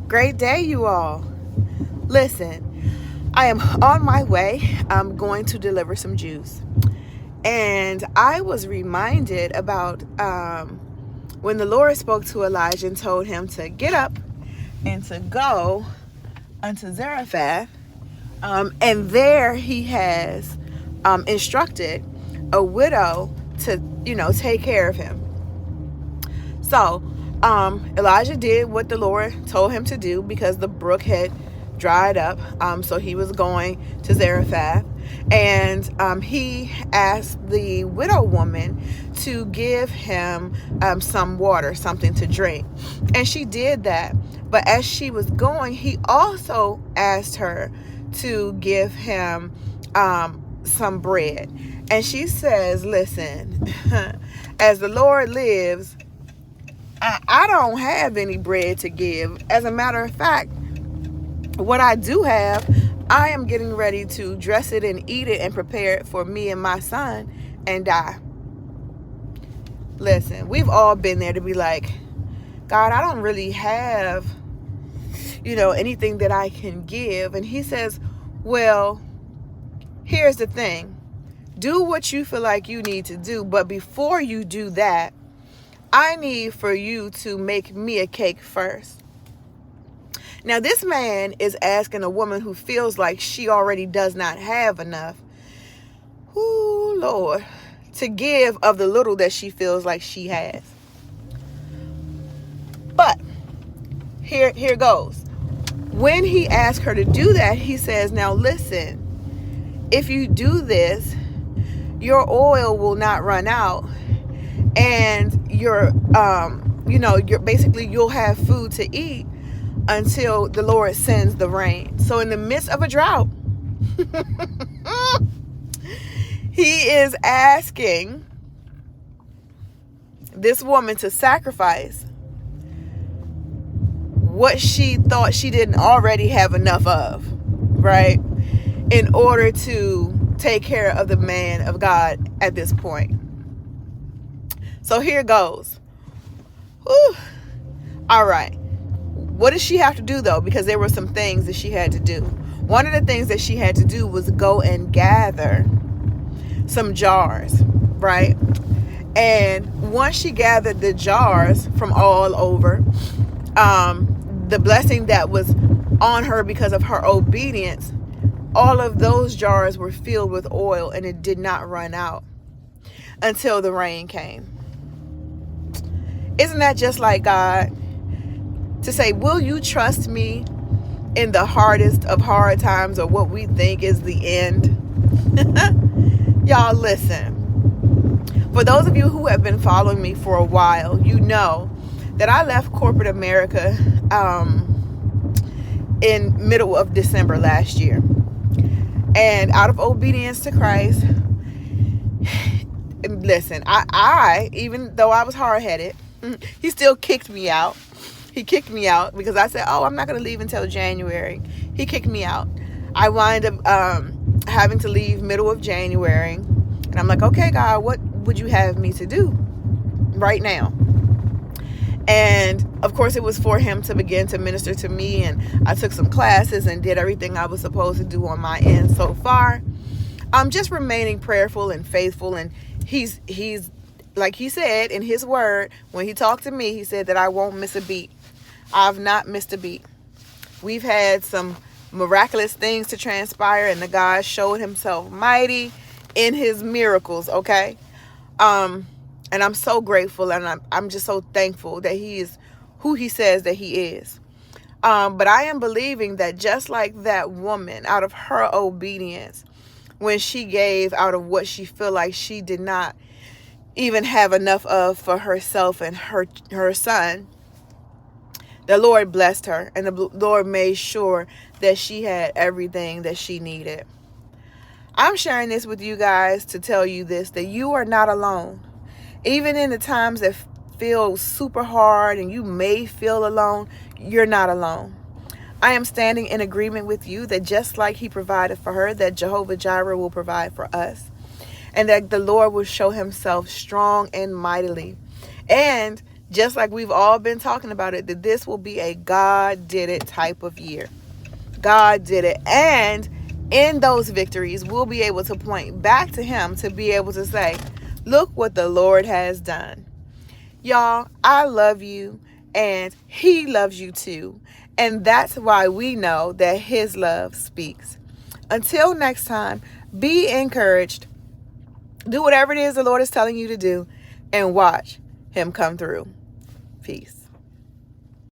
Great day, you all. Listen, I am on my way. I'm going to deliver some juice. And I was reminded about when the Lord spoke to Elijah and told him to get up and to go unto Zarephath. And there he has instructed a widow to, take care of him. So Elijah did what the Lord told him to do because the brook had dried up. So he was going to Zarephath, and he asked the widow woman to give him some water, something to drink. And she did that. But as she was going, he also asked her to give him some bread. And she says, listen, as the Lord lives, I don't have any bread to give. As a matter of fact, what I do have, I am getting ready to dress it and eat it and prepare it for me and my son and die. Listen, we've all been there to be like, God, I don't really have, anything that I can give. And he says, well, here's the thing. Do what you feel like you need to do. But before you do that, I need for you to make me a cake first. Now, this man is asking a woman who feels like she already does not have enough, ooh, Lord, to give of the little that she feels like she has. But here goes. When he asked her to do that, he says, now listen, if you do this, your oil will not run out, and you're basically you'll have food to eat until the Lord sends the rain. So in the midst of a drought, he is asking this woman to sacrifice what she thought she didn't already have enough of, right? In order to take care of the man of God at this point. So here goes. Whew. All right. What does she have to do though? Because there were some things that she had to do. One of the things that she had to do was go and gather some jars, right? And once she gathered the jars from all over, the blessing that was on her because of her obedience, all of those jars were filled with oil, and it did not run out until the rain came. Isn't that just like God? To say, will you trust me in the hardest of hard times, or what we think is the end? Y'all, listen. For those of you who have been following me for a while, you know that I left corporate America in middle of December last year. And out of obedience to Christ, listen, I even though I was hard-headed, he still kicked me out. He kicked me out because I said, I'm not going to leave until January. He kicked me out. I wind up having to leave middle of January. And I'm like, okay, God, what would you have me to do right now? And of course, it was for him to begin to minister to me. And I took some classes and did everything I was supposed to do on my end so far. I'm just remaining prayerful and faithful. And he's like he said in his word, when he talked to me, he said that I won't miss a beat. I've not missed a beat. We've had some miraculous things to transpire, and the God showed himself mighty in his miracles, okay? And I'm so grateful, and I'm just so thankful that he is who he says that he is. But I am believing that just like that woman, out of her obedience, when she gave out of what she felt like she did not even have enough of for herself and her son, the Lord blessed her, and the Lord made sure that she had everything that she needed. I'm sharing this with you guys to tell you this, that you are not alone. Even in the times that feel super hard and you may feel alone, you're not alone. I am standing in agreement with you that just like he provided for her, that Jehovah Jireh will provide for us. And that the Lord will show himself strong and mightily. And just like we've all been talking about it, that this will be a God did it type of year. God did it. And in those victories, we'll be able to point back to him to be able to say, look what the Lord has done. Y'all, I love you and he loves you too. And that's why we know that his love speaks. Until next time, be encouraged. Do whatever it is the Lord is telling you to do and watch him come through. Peace.